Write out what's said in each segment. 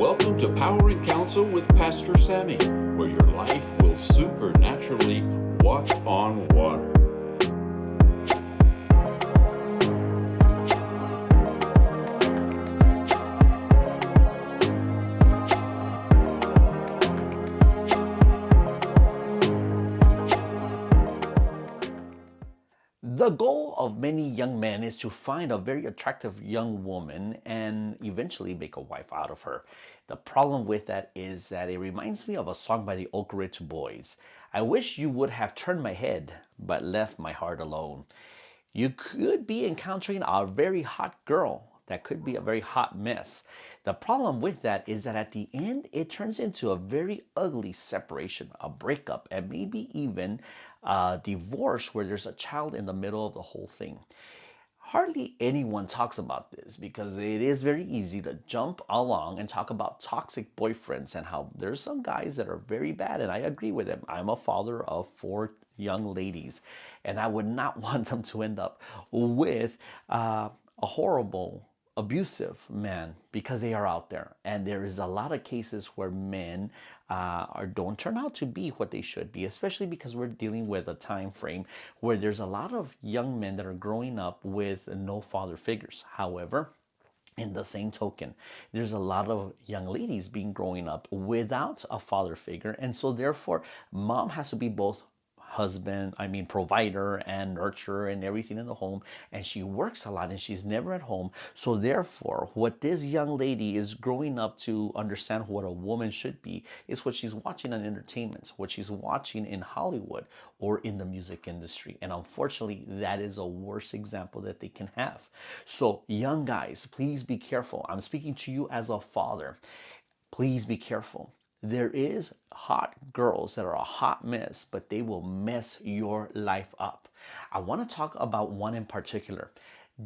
Welcome to Power and Counsel with Pastor Sammy, where your life will supernaturally walk on water. The goal of many young men is to find a very attractive young woman and eventually make a wife out of her. The problem with that is that it reminds me of a song by the Oak Ridge Boys. I wish you would have turned my head, but left my heart alone. You could be encountering a very hot girl that could be a very hot mess. The problem with that is that at the end, it turns into a very ugly separation, a breakup, and maybe even a divorce where there's a child in the middle of the whole thing. Hardly anyone talks about this because it is very easy to jump along and talk about toxic boyfriends and how there's some guys that are very bad, and I agree with them. I'm a father of 4 young ladies, and I would not want them to end up with a horrible abusive man because they are out there, and there is a lot of cases where men don't turn out to be what they should be, especially because we're dealing with a time frame where there's a lot of young men that are growing up with no father figures. However, in the same token, there's a lot of young ladies being growing up without a father figure, and so therefore mom has to be both provider and nurturer and everything in the home, and she works a lot and she's never at home. So therefore, what this young lady is growing up to understand what a woman should be is what she's watching on entertainment, what she's watching in Hollywood or in the music industry. And unfortunately, that is a worse example that they can have. So young guys, please be careful. I'm speaking to you as a father. Please be careful. There is hot girls that are a hot mess, but they will mess your life up. I want to talk about one in particular,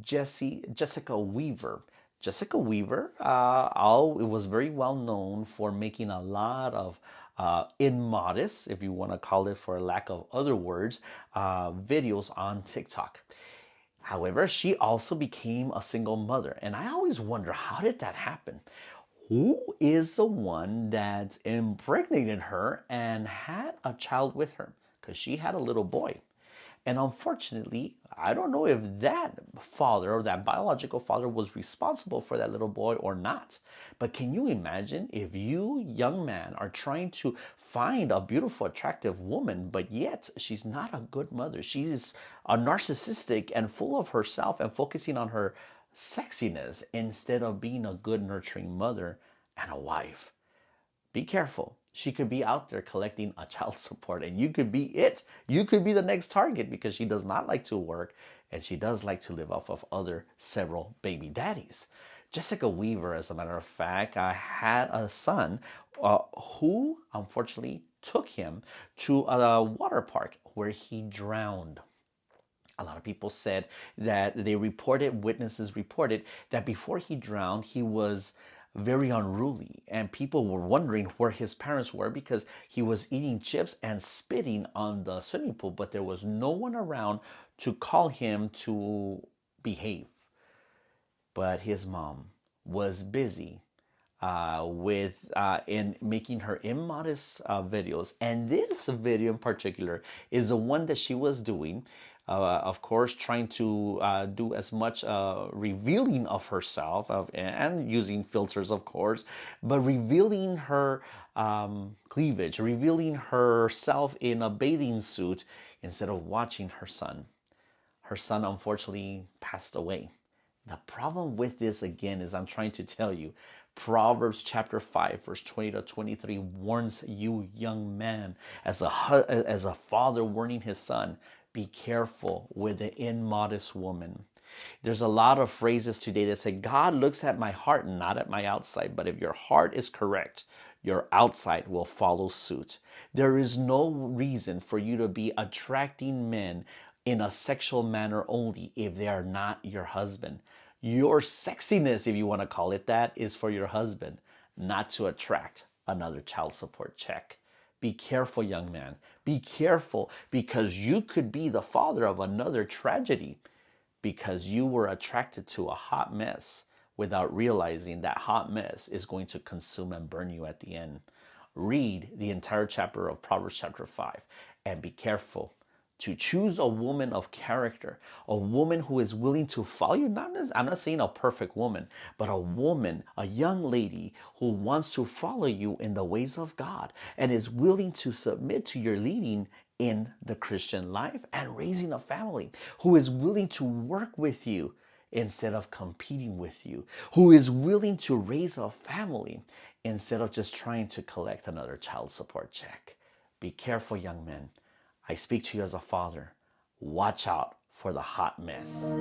Jessica Weaver. Jessica Weaver, it was very well known for making a lot of immodest, if you want to call it for lack of other words, videos on TikTok. However, she also became a single mother, and I always wonder, how did that happen? Who is the one that impregnated her and had a child with her? Because she had a little boy. And unfortunately, I don't know if that father or that biological father was responsible for that little boy or not. But can you imagine if you, young man, are trying to find a beautiful, attractive woman, but yet she's not a good mother? She's a narcissistic and full of herself and focusing on her sexiness instead of being a good, nurturing mother and a wife. Be careful. She could be out there collecting a child support, and you could be it. You could be the next target because she does not like to work and she does like to live off of other several baby daddies. Jessica Weaver, as a matter of fact, had a son who unfortunately took him to a water park where he drowned. A lot of people said that witnesses reported that before he drowned, he was very unruly, and people were wondering where his parents were because he was eating chips and spitting on the swimming pool, but there was no one around to call him to behave. But his mom was busy in making her immodest videos, and this video in particular is the one that she was doing, of course, trying to do as much revealing of herself and using filters, of course, but revealing her cleavage, revealing herself in a bathing suit instead of watching her son. Her son unfortunately passed away. The problem with this, again, is I'm trying to tell you, Proverbs chapter 5, verse 20 to 23 warns you, young man, as a father warning his son, be careful with the immodest woman. There's a lot of phrases today that say, God looks at my heart, not at my outside. But if your heart is correct, your outside will follow suit. There is no reason for you to be attracting men in a sexual manner only if they are not your husband. Your sexiness, if you want to call it that, is for your husband, not to attract another child support check. Be careful, young man. Be careful, because you could be the father of another tragedy because you were attracted to a hot mess without realizing that hot mess is going to consume and burn you at the end. Read the entire chapter of Proverbs chapter 5 and be careful to choose a woman of character, a woman who is willing to follow you. I'm not saying a perfect woman, but a woman, a young lady who wants to follow you in the ways of God and is willing to submit to your leading in the Christian life and raising a family, who is willing to work with you instead of competing with you, who is willing to raise a family instead of just trying to collect another child support check. Be careful, young men. I speak to you as a father. Watch out for the hot mess.